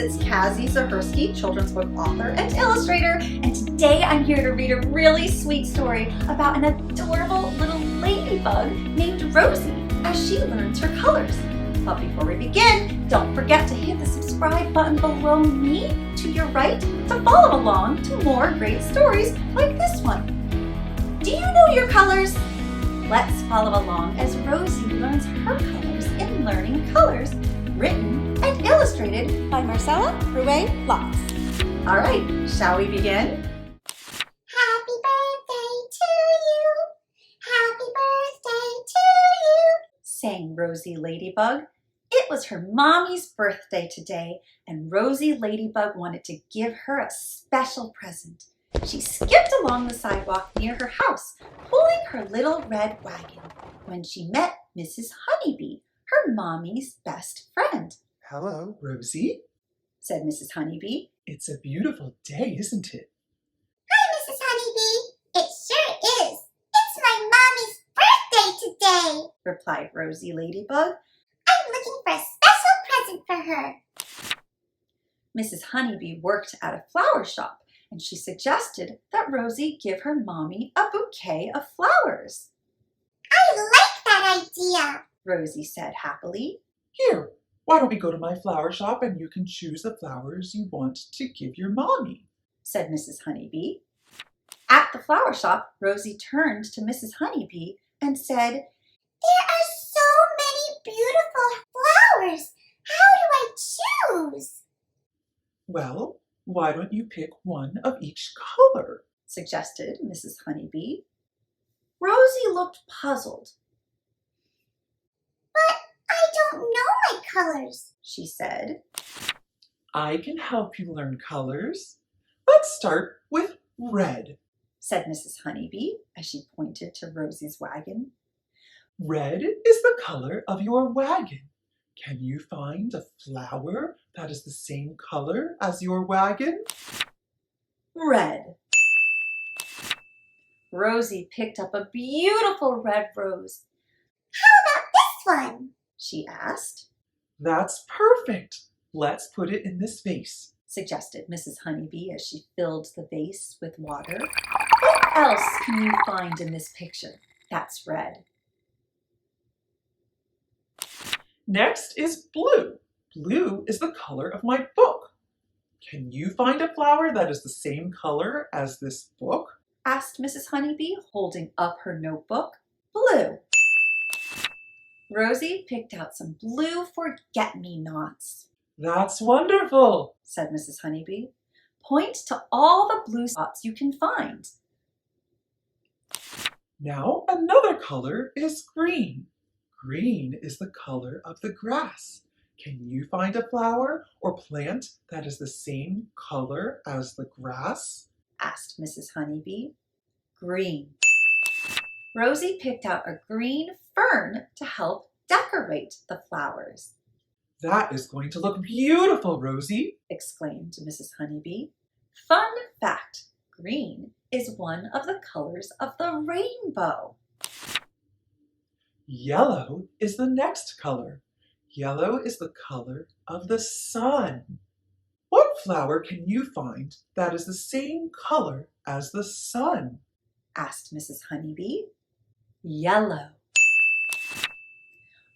It's Cassie Zahersky, children's book author and illustrator, and today I'm here to read a really sweet story about an adorable little ladybug named Rosy as she learns her colors. But before we begin, don't forget to hit the subscribe button below me to your right to follow along to more great stories like this one. Do you know your colors? Let's follow along as Rosy learns her colors in Learning Colors, written and illustrated by Marcela Brué-Lotz. All right, shall we begin? Happy birthday to you. Happy birthday to you, Sang Rosy Ladybug. It was her mommy's birthday today, and Rosy Ladybug wanted to give her a special present. She skipped along the sidewalk near her house, pulling her little red wagon, when she met Mrs. Honeybee, her mommy's best friend. Hello, Rosie, Said Mrs. Honeybee. It's a beautiful day, isn't it? Hi, Mrs. Honeybee. It sure is. It's my mommy's birthday today. Replied Rosy Ladybug. I'm looking for a special present for her. Mrs. Honeybee worked at a flower shop, and she suggested that Rosy give her mommy a bouquet of flowers. I like that idea. Rosy said happily. Here, why don't we go to my flower shop and you can choose the flowers you want to give your mommy? Said Mrs. Honeybee. At the flower shop, Rosy turned to Mrs. Honeybee and said, There are so many beautiful flowers. How do I choose? Well, why don't you pick one of each color? Suggested Mrs. Honeybee. Rosy looked puzzled. But I don't know my colors. She said. I can help you learn colors. Let's start with red. Said Mrs. Honeybee as she pointed to Rosy's wagon. Red is the color of your wagon. Can you find a flower that is the same color as your wagon? Red. Rosy picked up a beautiful red rose. How about this one? She asked. That's perfect. Let's put it in this vase. Suggested Mrs. Honeybee as she filled the vase with water. What else can you find in this picture that's red? Next is blue. Blue is the color of my book. Can you find a flower that is the same color as this book? Asked Mrs. Honeybee, holding up her notebook. Blue. Rosy picked out some blue forget-me-nots. That's wonderful. Said Mrs. Honeybee. Point to all the blue spots you can find. Now another color is green. Green is the color of the grass. Can you find a flower or plant that is the same color as the grass? Asked Mrs. Honeybee. Green. Rosy picked out a green fern to help decorate the flowers. That is going to look beautiful, Rosie. Exclaimed Mrs. Honeybee. Fun fact, green is one of the colors of the rainbow. Yellow is the next color. Yellow is the color of the sun. What flower can you find that is the same color as the sun? Asked Mrs. Honeybee. Yellow.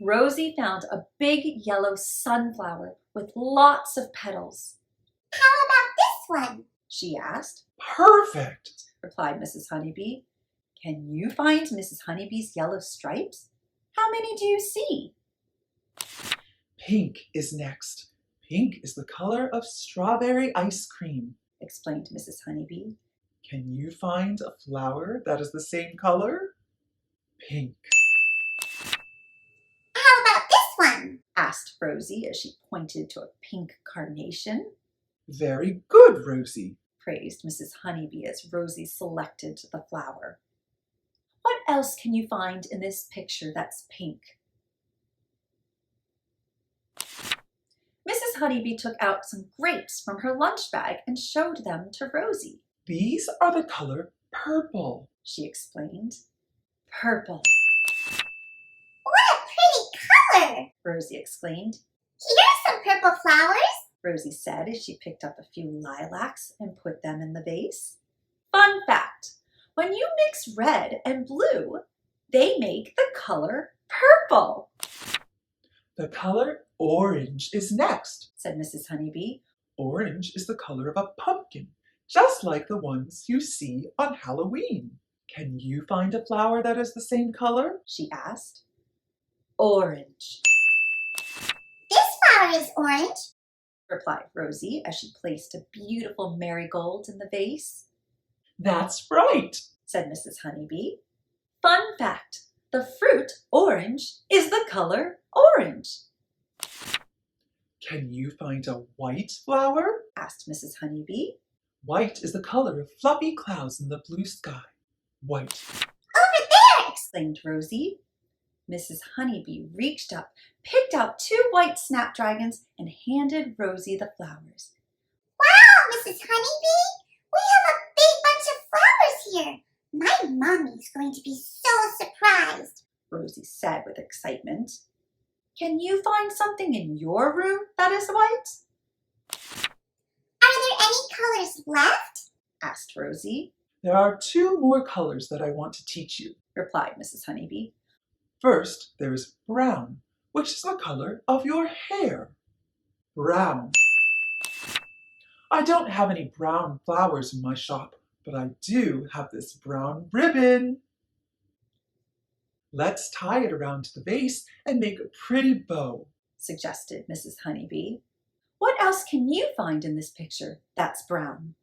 Rosy found a big yellow sunflower with lots of petals. How about this one? She asked. Perfect. Replied Mrs. Honeybee. Can you find Mrs. Honeybee's yellow stripes? How many do you see? Pink is next. Pink is the color of strawberry ice cream. Explained Mrs. Honeybee. Can you find a flower that is the same color? Pink. How about this one? Asked Rosy as she pointed to a pink carnation. Very good, Rosie. Praised Mrs. Honeybee as Rosy selected the flower. What else can you find in this picture that's pink? Mrs. Honeybee took out some grapes from her lunch bag and showed them to Rosy. These are the color purple. She explained. Purple, What a pretty color! Rosy exclaimed. Here's some purple flowers. Rosy said as she picked up a few lilacs and put them in the vase. Fun fact, when you mix red and blue, they make the color purple. The color orange is next, said Mrs. Honeybee. Orange is the color of a pumpkin, just like the ones you see on Halloween. Can you find a flower that is the same color? She asked. Orange, This flower is orange. replied Rosy as she placed a beautiful marigold in the vase. That's right, said Mrs. Honeybee. Fun fact, the fruit orange is the color orange. Can you find a white flower? Asked Mrs. Honeybee. White is the color of fluffy clouds in the blue sky. White. Over there! Exclaimed Rosy. Mrs. Honeybee reached up, picked out 2 white snapdragons, and handed Rosy the flowers. Wow, Mrs. Honeybee! We have a big bunch of flowers here. My mommy's going to be so surprised. Rosy said with excitement. Can you find something in your room that is white? Are there any colors left? Asked Rosy. There are 2 more colors that I want to teach you. Replied Mrs. Honeybee. First, there is brown, which is the color of your hair. Brown. I don't have any brown flowers in my shop, but I do have this brown ribbon. Let's tie it around the vase and make a pretty bow, Suggested Mrs. Honeybee. What else can you find in this picture that's brown?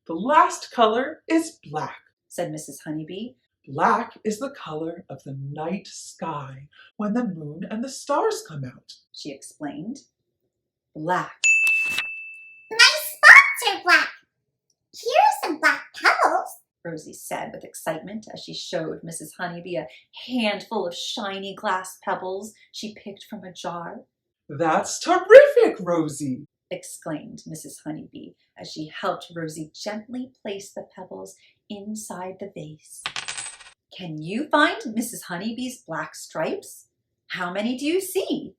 The last color is black. Said Mrs. Honeybee. Black is the color of the night sky when the moon and the stars come out. She explained. Black, My spots are black. Here are some black pebbles. Rosy said with excitement as she showed Mrs. Honeybee a handful of shiny glass pebbles she picked from a jar. That's terrific, Rosy! Exclaimed Mrs. Honeybee as she helped Rosy gently place the pebbles inside the vase. Can you find Mrs. Honeybee's black stripes? How many do you see?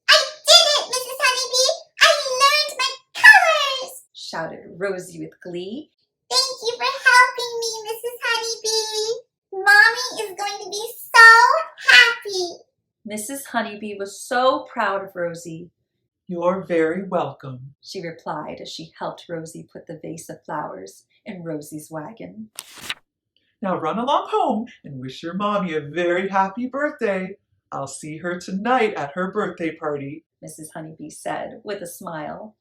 I did it, Mrs. Honeybee! I learned my colors! Shouted Rosy with glee. Thank you for helping me, Mrs. Honeybee. Mommy is going to be so happy. Mrs. Honeybee was so proud of Rosy. You're very welcome, She replied as she helped Rosy put the vase of flowers in Rosy's wagon. Now run along home and wish your mommy a very happy birthday. I'll see her tonight at her birthday party, Mrs. Honeybee said with a smile.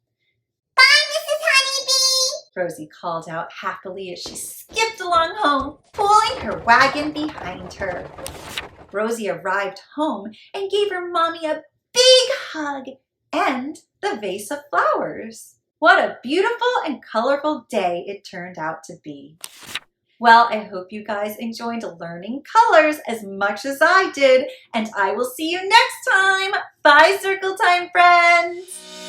Bye, Mrs. Honeybee. Rosy called out happily as she skipped along home, pulling her wagon behind her. Rosy arrived home and gave her mommy a big hug and the vase of flowers. What a beautiful and colorful day it turned out to be. Well, I hope you guys enjoyed learning colors as much as I did, and I will see you next time. Bye, Circle Time friends!